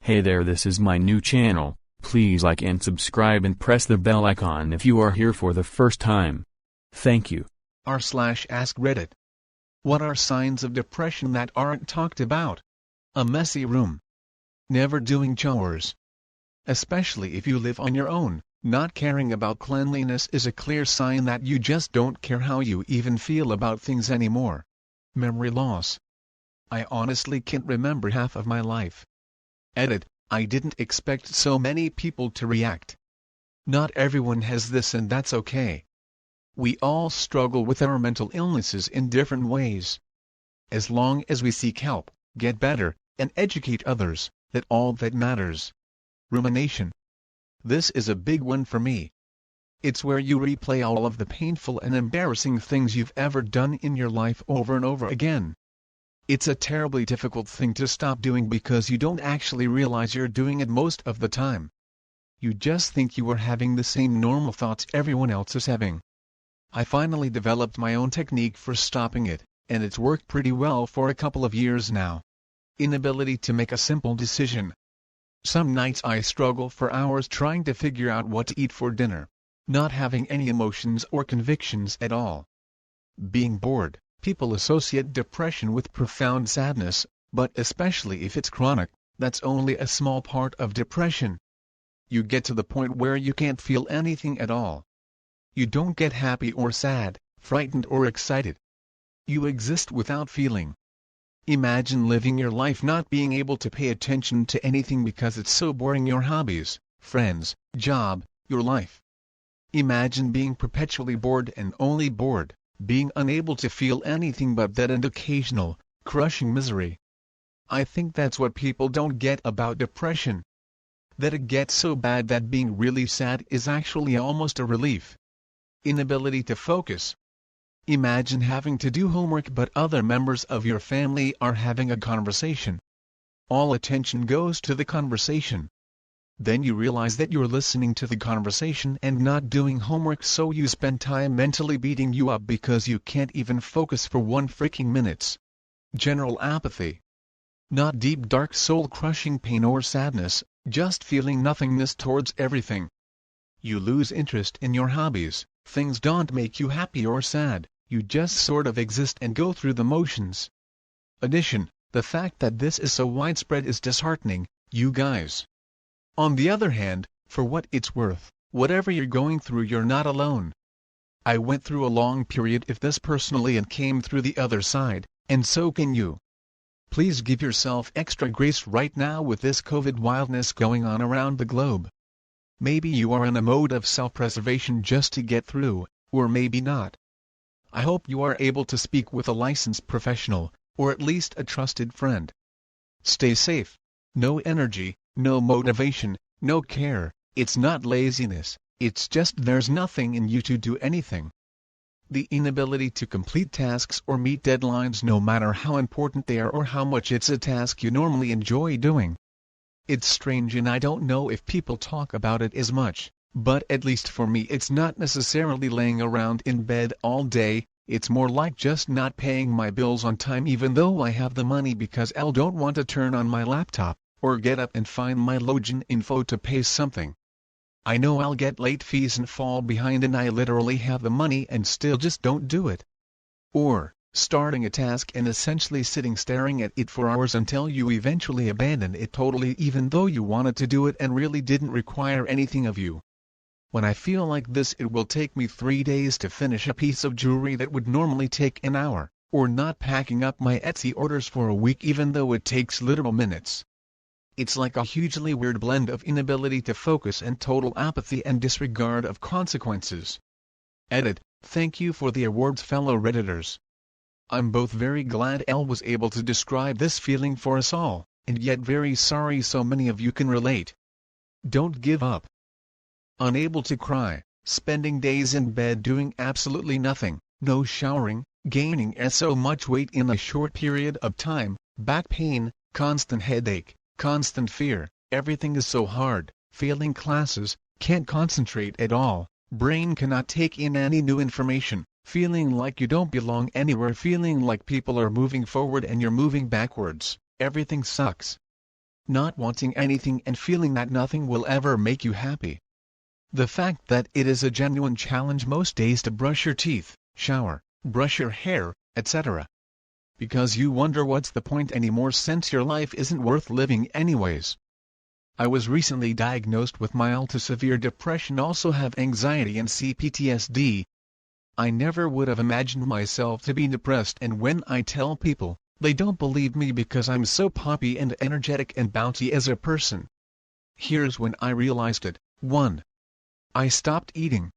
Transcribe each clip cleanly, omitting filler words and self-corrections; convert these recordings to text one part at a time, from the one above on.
Hey there, this is my new channel. Please like and subscribe and press the bell icon if you are here for the first time. Thank you. r/ask Reddit. What are signs of depression that aren't talked about? A messy room. Never doing chores. Especially if you live on your own, not caring about cleanliness is a clear sign that you just don't care how you even feel about things anymore. Memory loss. I honestly can't remember half of my life. Edit, I didn't expect so many people to react. Not everyone has this, and that's okay. We all struggle with our mental illnesses in different ways. As long as we seek help, get better, and educate others, that's all that matters. Rumination. This is a big one for me. It's where you replay all of the painful and embarrassing things you've ever done in your life over and over again. It's a terribly difficult thing to stop doing because you don't actually realize you're doing it most of the time. You just think you are having the same normal thoughts everyone else is having. I finally developed my own technique for stopping it, and it's worked pretty well for a couple of years now. Inability to make a simple decision. Some nights I struggle for hours trying to figure out what to eat for dinner, not having any emotions or convictions at all. Being bored. People associate depression with profound sadness, but especially if it's chronic, that's only a small part of depression. You get to the point where you can't feel anything at all. You don't get happy or sad, frightened or excited. You exist without feeling. Imagine living your life not being able to pay attention to anything because it's so boring: your hobbies, friends, job, your life. Imagine being perpetually bored and only bored, being unable to feel anything but that and occasional, crushing misery. I think that's what people don't get about depression. That it gets so bad that being really sad is actually almost a relief. Inability to focus. Imagine having to do homework but other members of your family are having a conversation. All attention goes to the conversation. Then you realize that you're listening to the conversation and not doing homework, so you spend time mentally beating you up because you can't even focus for 1 freaking minute. General apathy. Not deep dark soul-crushing pain or sadness, just feeling nothingness towards everything. You lose interest in your hobbies, things don't make you happy or sad, you just sort of exist and go through the motions. Addition, the fact that this is so widespread is disheartening, you guys. On the other hand, for what it's worth, whatever you're going through, you're not alone. I went through a long period of this personally and came through the other side, and so can you. Please give yourself extra grace right now with this COVID wildness going on around the globe. Maybe you are in a mode of self-preservation just to get through, or maybe not. I hope you are able to speak with a licensed professional, or at least a trusted friend. Stay safe. No energy, no motivation, no care. It's not laziness, it's just there's nothing in you to do anything. The inability to complete tasks or meet deadlines, no matter how important they are or how much it's a task you normally enjoy doing. It's strange, and I don't know if people talk about it as much, but at least for me it's not necessarily laying around in bed all day. It's more like just not paying my bills on time even though I have the money, because I don't want to turn on my laptop or get up and find my login info to pay something. I know I'll get late fees and fall behind, and I literally have the money and still just don't do it. Or, starting a task and essentially sitting staring at it for hours until you eventually abandon it totally, even though you wanted to do it and really didn't require anything of you. When I feel like this, it will take me 3 days to finish a piece of jewelry that would normally take an hour, or not packing up my Etsy orders for a week even though it takes literal minutes. It's like a hugely weird blend of inability to focus and total apathy and disregard of consequences. Edit, thank you for the awards, fellow Redditors. I'm both very glad Elle was able to describe this feeling for us all, and yet very sorry so many of you can relate. Don't give up. Unable to cry, spending days in bed doing absolutely nothing, no showering, gaining so much weight in a short period of time, back pain, constant headache, constant fear, everything is so hard, failing classes, can't concentrate at all, brain cannot take in any new information, feeling like you don't belong anywhere, feeling like people are moving forward and you're moving backwards, everything sucks. not wanting anything and feeling that nothing will ever make you happy. The fact that it is a genuine challenge most days to brush your teeth, shower, brush your hair, etc. Because you wonder what's the point anymore since your life isn't worth living anyways. I was recently diagnosed with mild to severe depression, also have anxiety and CPTSD. I never would have imagined myself to be depressed, and when I tell people, they don't believe me because I'm so poppy and energetic and bouncy as a person. Here's when I realized it. 1. I stopped eating.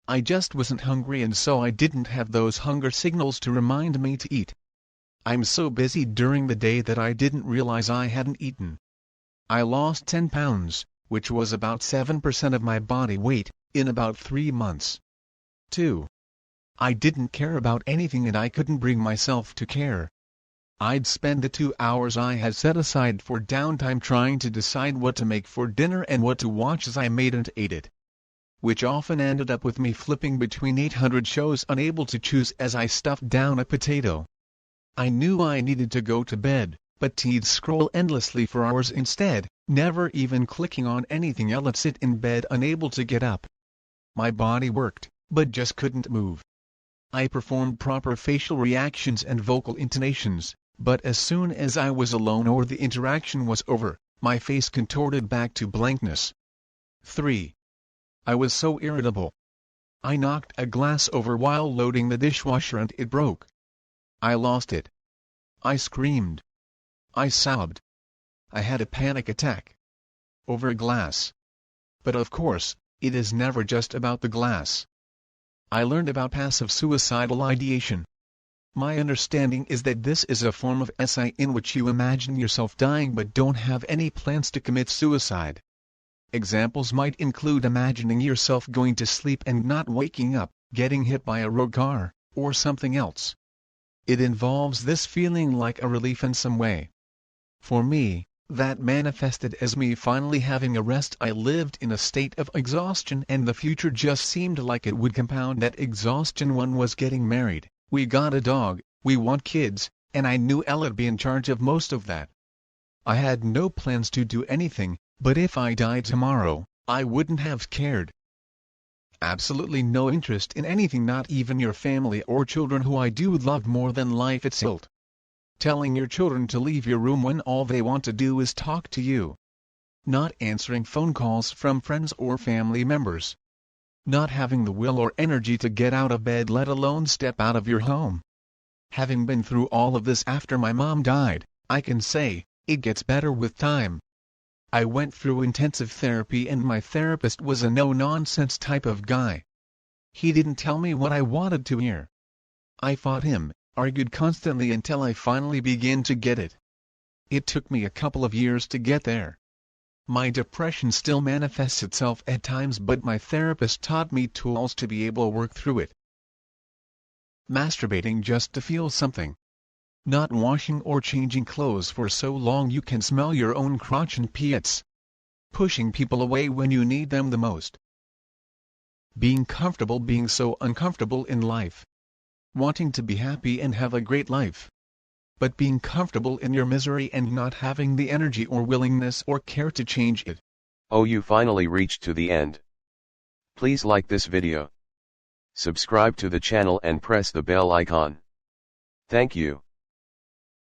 I just wasn't hungry, and so I didn't have those hunger signals to remind me to eat. I'm so busy during the day that I didn't realize I hadn't eaten. I lost 10 pounds, which was about 7% of my body weight, in about 3 months. 2. I didn't care about anything, and I couldn't bring myself to care. I'd spend the 2 hours I had set aside for downtime trying to decide what to make for dinner and what to watch as I made and ate it. Which often ended up with me flipping between 800 shows, unable to choose as I stuffed down a potato. I knew I needed to go to bed, but I'd scroll endlessly for hours instead, never even clicking on anything else. I'd sit in bed unable to get up. My body worked, but just couldn't move. I performed proper facial reactions and vocal intonations, but as soon as I was alone or the interaction was over, my face contorted back to blankness. 3. I was so irritable. I knocked a glass over while loading the dishwasher and it broke. I lost it. I screamed. I sobbed. I had a panic attack. Over a glass. But of course, it is never just about the glass. I learned about passive suicidal ideation. My understanding is that this is a form of SI in which you imagine yourself dying but don't have any plans to commit suicide. Examples might include imagining yourself going to sleep and not waking up, getting hit by a rogue car, or something else. It involves this feeling like a relief in some way. For me, that manifested as me finally having a rest. I lived in a state of exhaustion, and the future just seemed like it would compound that exhaustion. One was getting married, we got a dog, we want kids, and I knew Ella'd be in charge of most of that. I had no plans to do anything, but if I died tomorrow, I wouldn't have cared. Absolutely no interest in anything, not even your family or children who I do love more than life itself. Telling your children to leave your room when all they want to do is talk to you. Not answering phone calls from friends or family members. Not having the will or energy to get out of bed, let alone step out of your home. Having been through all of this after my mom died, I can say, it gets better with time. I went through intensive therapy, and my therapist was a no-nonsense type of guy. He didn't tell me what I wanted to hear. I fought him, argued constantly until I finally began to get it. It took me a couple of years to get there. My depression still manifests itself at times, but my therapist taught me tools to be able to work through it. Masturbating just to feel something. Not washing or changing clothes for so long you can smell your own crotch and pits. Pushing people away when you need them the most. Being comfortable being so uncomfortable in life. Wanting to be happy and have a great life. But being comfortable in your misery and not having the energy or willingness or care to change it. Oh, you finally reached to the end. Please like this video. Subscribe to the channel and press the bell icon. Thank you.